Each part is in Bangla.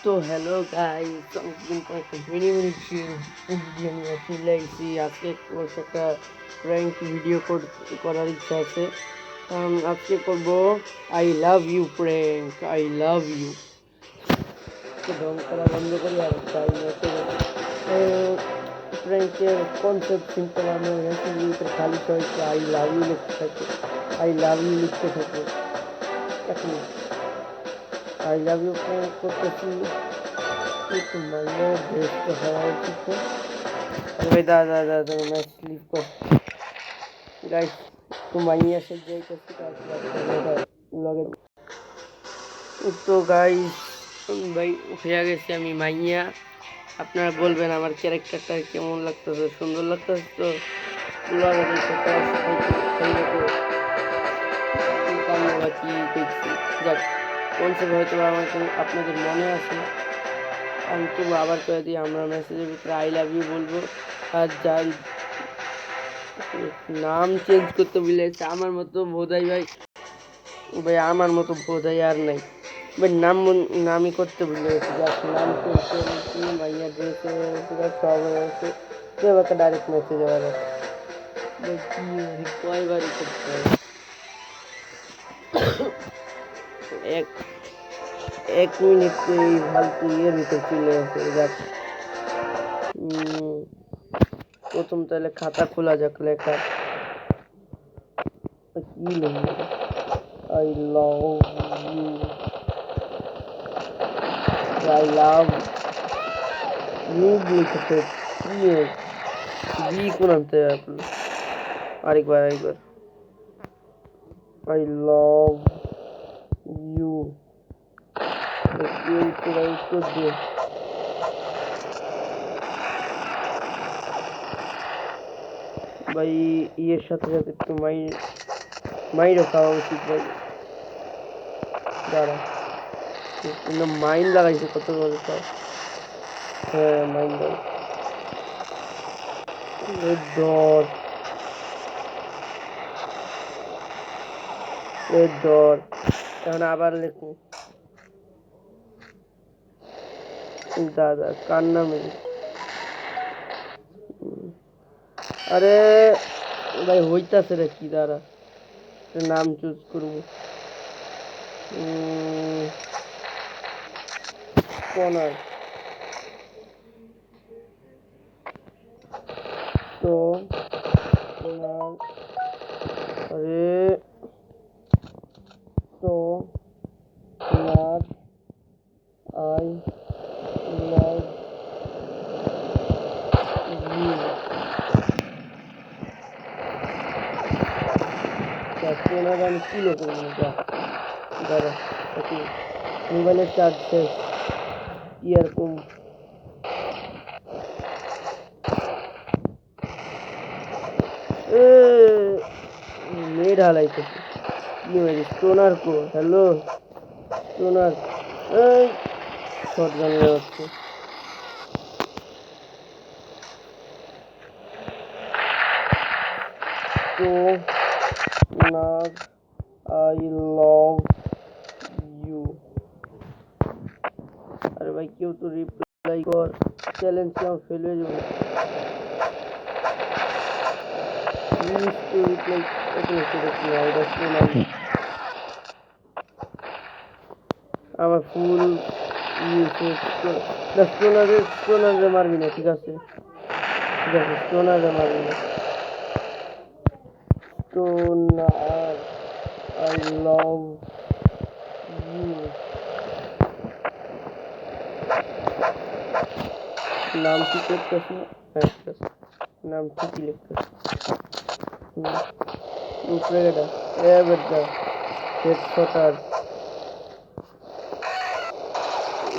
তো হ্যালো গাইস, কিন্তু একটা মিনি মিনি ভিডিও নিয়ে চলে এসেছি। আজকে একটা প্র্যাঙ্ক ভিডিও করার ইচ্ছা আছে। আজকে করব I love you prank. I love you ঢং করা বন্ধ করি আর তাই মেসেজ প্র্যাঙ্কের কনসেপ্ট সিম্পল। আমরা মেসেজের ভিতরে খালি কয়েকটা আই লাভ ইউ লিখতে থাকি, আই লাভ ইউ লিখতে থাকি। এখন আই লাভ ইউ প্র্যাঙ্ক করতেছি। একটু মাইনের ড্রেস তো হওয়া উচিত না। আরে ভাই দাদা দাদা ম্যাচ স্লিপ কর গাইস। একটু মাইয়া সে যাইতেছি লগে। তো গাইস ভাই হয়ে গেছি আমি মাইয়া। আপনারা বলবেন আমার ক্যারেক্টারটা কেমন লাগতেছে, সুন্দর লাগতেছে তো লগে দেখতে কি দেখছি। যাক কনসেপ্ট হয়তো আমাকে আপনাদের মনে আছে। আমি তো আবার করে দিই, আমরা মেসেজের ভিতরে আই লাভ ইউ বলবো। আর যার নাম চেঞ্জ করতে বলেছে আমার মতো বোধাই ভাই, ভাই আমার মতো বোধাই আর নাই ভাই। নামই করতে ভুলে গেছি। নাম চেঞ্জ করেছি, মাইয়া ড্রেস সব হয়ে গেছে। কেউ একটা ডাইরেক্ট মেসেজ আবার কয়বারই করতে হবে। এক এক মিনিট এই ফালতু ইয়ের ভিতর চলে গেছে। যাক প্রথম তাহলে খাতা খোলা যাক। লেখা কি লিখবে? I love you, I love you লিখেছে। বি কোন আনতে আপনার? আরেকবার আই লাভ ইউ। উত্তর দিয়ে ভাই ইয়ের সাথে সাথে একটু মাইরও খাওয়া উচিত ভাই। দাঁড়া মাইন লাগাইছে কত বড় সব। হ্যাঁ মাইন ধর ধর। এখন আবার লেখু দাদা কার নামে? আরে ভাই হইতাছে রে কি? দাঁড়া নাম চুজ করবো। কনার তো কনার। আরে তো কনার আই লাভ ইউ। কনার আমি কি লোক দাঁড়া মোবাইলের চার্জ শেষ। এরকম মেয়ে ঢালাইতেছে কি মেরে? স্টোনার কো? হ্যালো স্টোনার, এই শর্ট গান হচ্ছে। তো নাগ আই লাভ ইউ। আরে ভাই কেউ তো রিপ্লাই কর, চ্যালেঞ্জ কি আমার ফেল হয়ে যাবে? Please to reply. আমার ফুল স্টোনারে মারবি না, ঠিক আছে ঠিক আছে, স্টোনারে মারবি না। Stoner I love you. নাম ঠিক লিখতেছি না? হ্যাঁ ঠিক আছে, নাম ঠিকই লিখতেছি। উপরে গেটা এ বেটা হেড শটার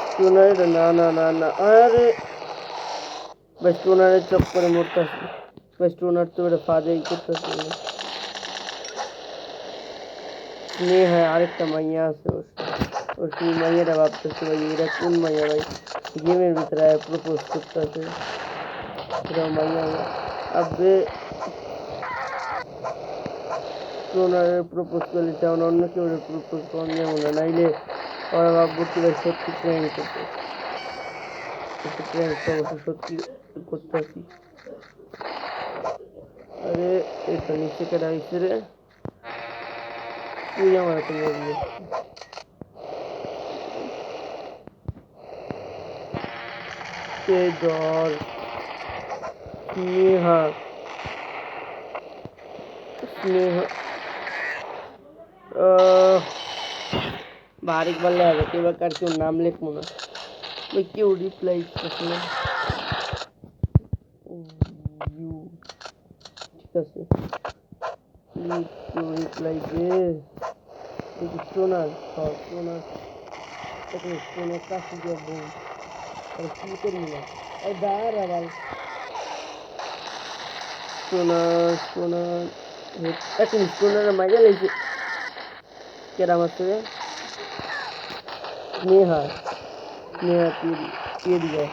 স্টোনার। না না না না, আরে ভাই স্টোনারের চক্করে মরতেছি ভাই। স্টোনার তো এটা ফাজেই করতেছি না। হ্যাঁ আরেকটা মাইয়া আছে ওর কি মাইয়াটা ভাবতেছে ভাই এটা কোন মাইয়া ভাই? গেমের ভিতরে প্রপোজ করতেছে এটা মাইয়া আবে। স্টোনারের প্রপোজ করলে তেমন অন্য কেউ প্রপোজ করেন যাবো না, নাইলে ওরা ভাববো কি ভাই সত্যি প্র্যাঙ্ক করতে, প্র্যাঙ্ক তো অবশ্য সত্যি করতেছি। আরে এটা নিচে কেটে আইসে রে, তুই আমার এত মরবি কে ডর স্নেহা স্নেহা আরেকবার লেখা এবার কার কেউ নাম লিখবো না ভাই, কেউ রিপ্লাই করছে না। ঠিক আছে কেউ রিপ্লাই দে, সোনার সোনার সোনার কাছে যাবো কি করবি না দাঁড় আবার সোনার সোনার এখন সোনার মাইজা লেগেছে কেরাম আছে স্নেহা স্নেহা পেরিয়া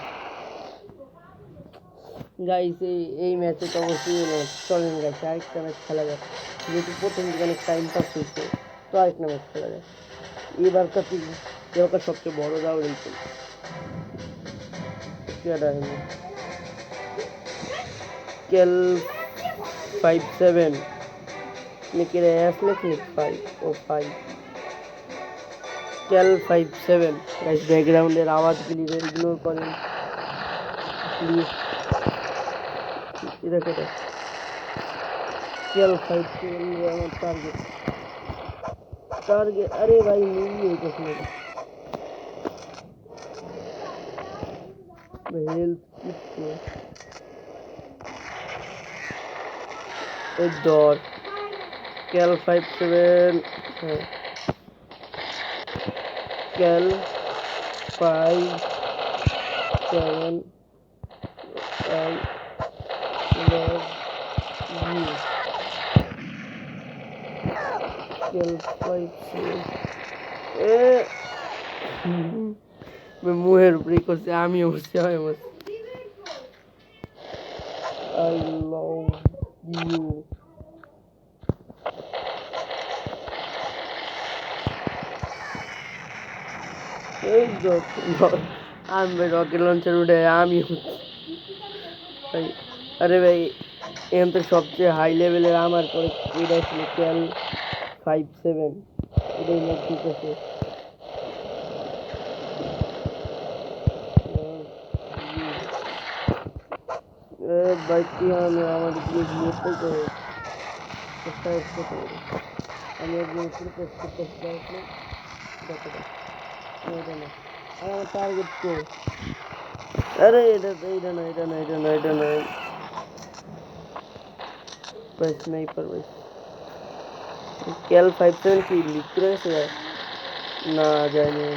গাইস এই ম্যাচে তো অবশ্যই চলেন গেছে, আরেকটা ম্যাচ খেলা যাক, যেহেতু প্রথম দিকে অনেক টাইম পাস হয়েছে তো আরেকটা ম্যাচ খেলা যায়। এবারকার এবারকার সবচেয়ে বড় দাও রয়েছে কেল 57 নাকি আসলে কি 5 ও 5 কেল 57 গাইস ব্যাকগ্রাউন্ডের আওয়াজগুলি ইগনোর করেন প্লিজ। দেখো কেল 57 আমার টার্গেট টার্গেট আরে ভাই মিলিয়ে হইতেছে না হেলথ কিচ্ছু এই ডর কেল 57 হ্যাঁ কেল 57 I love you কেল 57 মুহের উপরে করছে আমি অবশ্যই হয় আমার I love you এই আমি ভাই রকেট লঞ্চার উঠে আমি ভাই আরে ভাই এখান থেকে সবচেয়ে হাই লেভেলের আমার পরে এটা ছিল কেল 57 এটাই ম্যাচ জিতেছে ভাই কি আমি আমার গিয়ে বিয়েটাই করে আমি একজন প্রিপেস করতেছি দেখো আমার টার্গেট কে আরে এটা না ভাই স্নাইপার ভাই কেল 57 কি লিক করে গেছে না যায়নি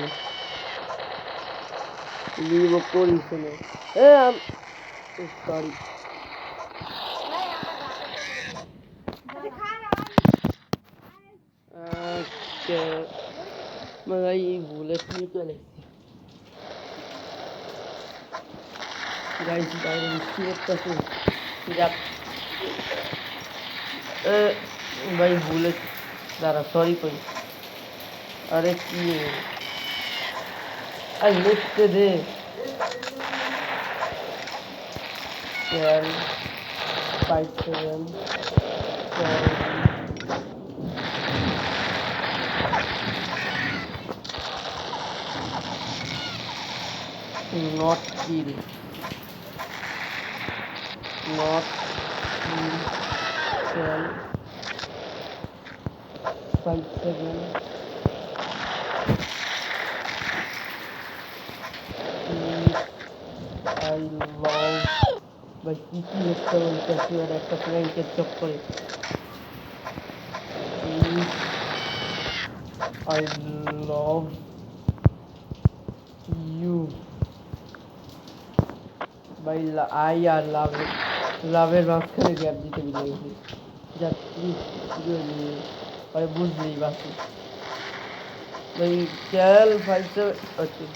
লিভ করিস না সরি ভাই বুলেট নিয়ে চলে গাইস বাইরে বৃষ্টি পড়তেছে যাক ভাই বুলেট দাঁড়া সরি কই আরে কি আরে লিখতে দে কেল 57 not kill not kill কেl 57 I love ভাই কি কি একটা বলতেছি আর একটা প্র্যাঙ্কের চক্করে I love you ভাই আই আর লাভের মাঝখানে গ্যাপ দিতে গেছি যা প্লিজ ভাই বুঝলি বাকি ভাই কেল 57 ওকে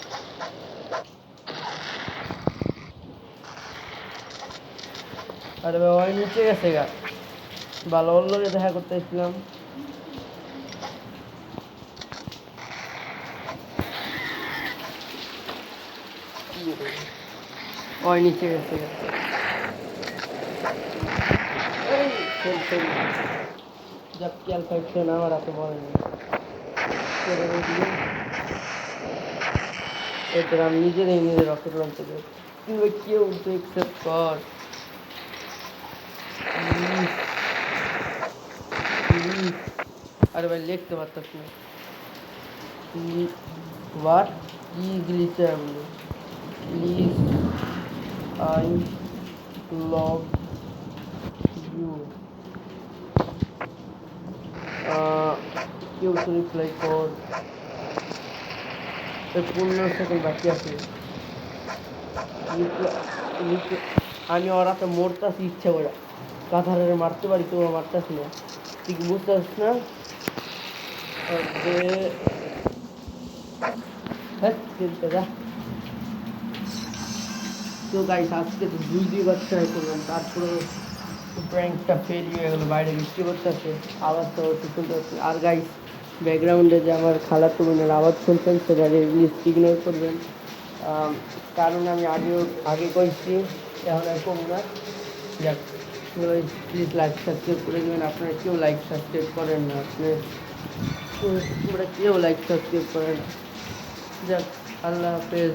আরে ভাই ওই নিচে গেছে গা ভালো ওর লগে দেখা করতে এসেছিলাম ওই নিচে গেছে যাক খেয়াল পাইছে না আমার হাতে বলে নেই এরপর আমি নিজেরাই নিজের রকেট লঞ্চ করি কিন্তু কেউ তো একসেপ্ট কর আরে ভাই লিখতে পারতাস না হোয়াট কি গ্লিচে আমি প্লিজ আই লাভ ইউ কেউ তো রিপ্লাই কর 15 সেকেন্ড বাকি আছে আমি ওরা তো মরতাছি ইচ্ছা করে কাঁথারে মারতে পারি তোরা মারতাছি না তুই কি বুঝতে পারছিস না তো গাইস আজকে তো দুইবার ট্রাই করলাম তারপরে প্র্যাঙ্কটা ফেল হয়ে গেলো বাইরে বৃষ্টি করতেছে আওয়াজ তো শুনতে পাচ্ছি আর গাইস ব্যাকগ্রাউন্ডে যে আমার খালাতো বোনের আওয়াজ শুনছেন সেটা প্লিজ ইগনোর করবেন কারণ আমি আগে কইছি এখন আর কম না যাক প্লিজ লাইক সাবস্ক্রাইব করে দেবেন আপনারা কেউ লাইক সাবস্ক্রাইব করেন না আপনারা কেউ লাইক সাবস্ক্রাইব করেন যাক আল্লাহ হাফেজ